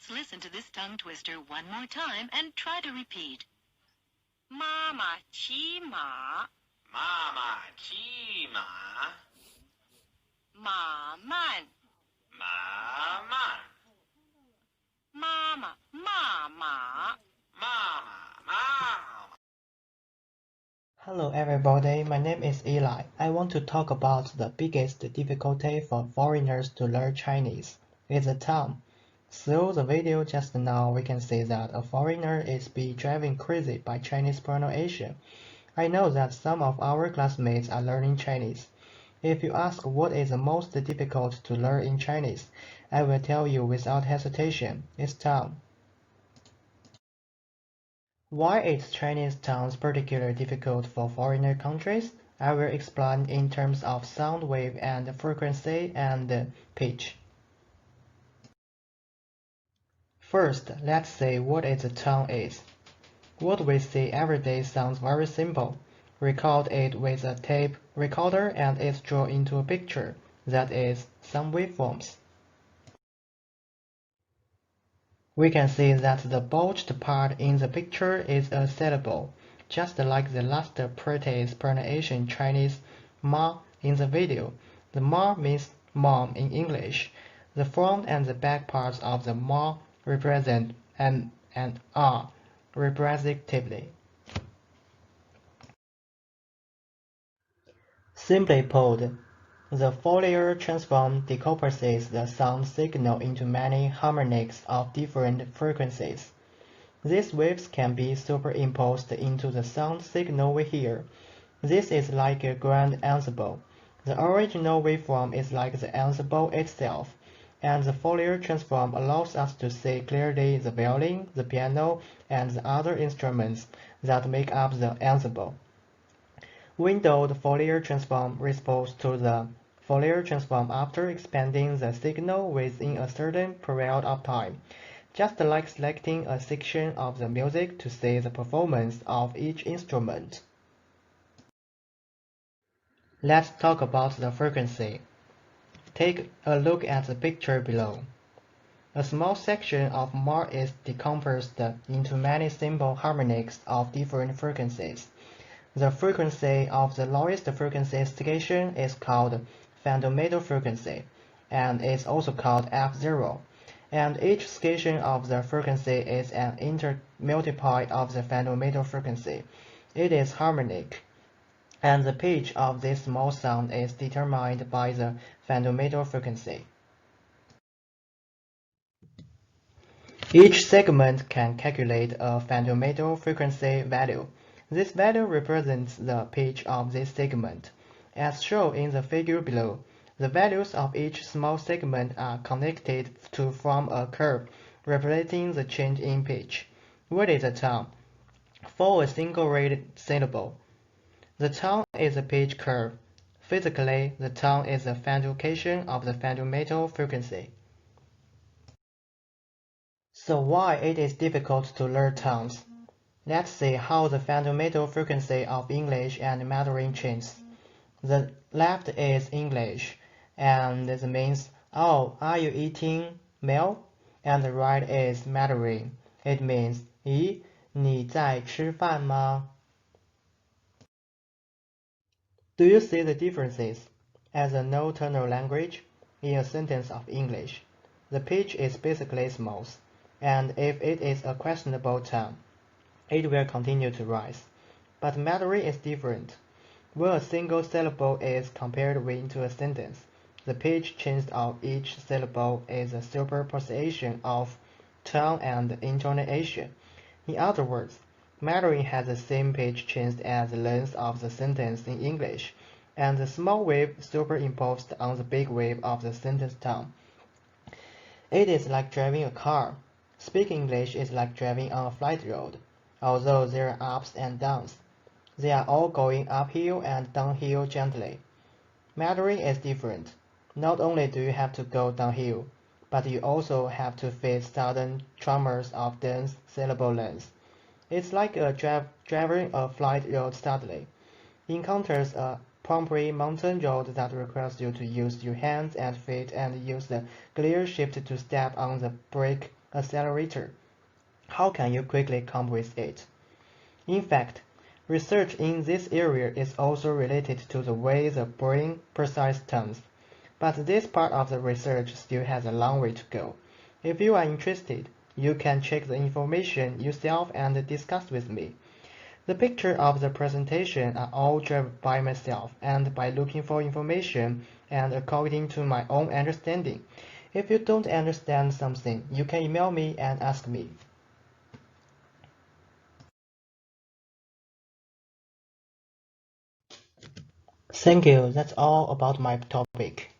Let's listen to this tongue twister one more time and try to repeat. 妈妈骑马，妈妈骑马，马慢，马慢，妈妈骂马。妈妈骂。 Hello everybody, my name is Eli. I want to talk about the biggest difficulty for foreigners to learn Chinese. It's the tongue. Through the video just now, we can see that a foreigner is being driven crazy by Chinese pronunciation. I know that some of our classmates are learning Chinese. If you ask what is the most difficult to learn in Chinese, I will tell you without hesitation, it's tongue. Why is Chinese tongues particularly difficult for foreigner countries? I will explain in terms of sound wave and frequency and pitch. First, let's see what a tongue is. What we see every day sounds very simple. Record it with a tape recorder and it's drawn into a picture, that is, some waveforms. We can see that the bulged part in the picture is a syllable, just like the last practice pronunciation Chinese ma in the video. The ma means mom in English. The front and the back parts of the ma represent m and r, respectively. Simply put, the Fourier transform decomposes the sound signal into many harmonics of different frequencies. These waves can be superimposed into the sound signal we hear. This is like a grand ensemble. The original waveform is like the ensemble itself, and the Fourier transform allows us to see clearly the violin, the piano, and the other instruments that make up the ensemble. Windowed Fourier transform responds to the Fourier transform after expanding the signal within a certain period of time, just like selecting a section of the music to see the performance of each instrument. Let's talk about the frequency. Take a look at the picture below. A small section of ma is decomposed into many simple harmonics of different frequencies. The frequency of the lowest frequency station is called fundamental frequency, and is also called F0, and each station of the frequency is an intermultiply of the fundamental frequency. It is harmonic, and the pitch of this small sound is determined by the fundamental frequency. Each segment can calculate a fundamental frequency value. This value represents the pitch of this segment. As shown in the figure below, the values of each small segment are connected to form a curve representing the change in pitch. What is a tone? For a single read syllable, the tone is a pitch curve. Physically, the tone is a function of the fundamental frequency. So why it is difficult to learn tones? Let's see how the fundamental frequency of English and Mandarin changes. The left is English, and this means, oh, are you eating meal? And the right is Mandarin. It means, 咦，你在吃饭吗? Do you see the differences? As a no-tonal language, in a sentence of English, the pitch is basically smooth, and if it is a questionable tone, it will continue to rise. But Mandarin is different. When a single syllable is compared into a sentence, the pitch change of each syllable is a superposition of tone and intonation. In other words, Mandarin has the same pitch change as the length of the sentence in English, and the small wave superimposed on the big wave of the sentence tone. It is like driving a car. Speaking English is like driving on a flat road. Although there are ups and downs, they are all going uphill and downhill gently. Mandarin is different. Not only do you have to go downhill, but you also have to face sudden tremors of dense syllable lengths. It's like driving a flat road suddenly encounters a bumpy mountain road that requires you to use your hands and feet and use the gear shift to step on the brake accelerator. How can you quickly come with it? In fact, research in this area is also related to the way the brain processes terms, but this part of the research still has a long way to go. If you are interested, you can check the information yourself and discuss with me. The pictures of the presentation are all driven by myself and by looking for information and according to my own understanding. If you don't understand something, you can email me and ask me. Thank you. That's all about my topic.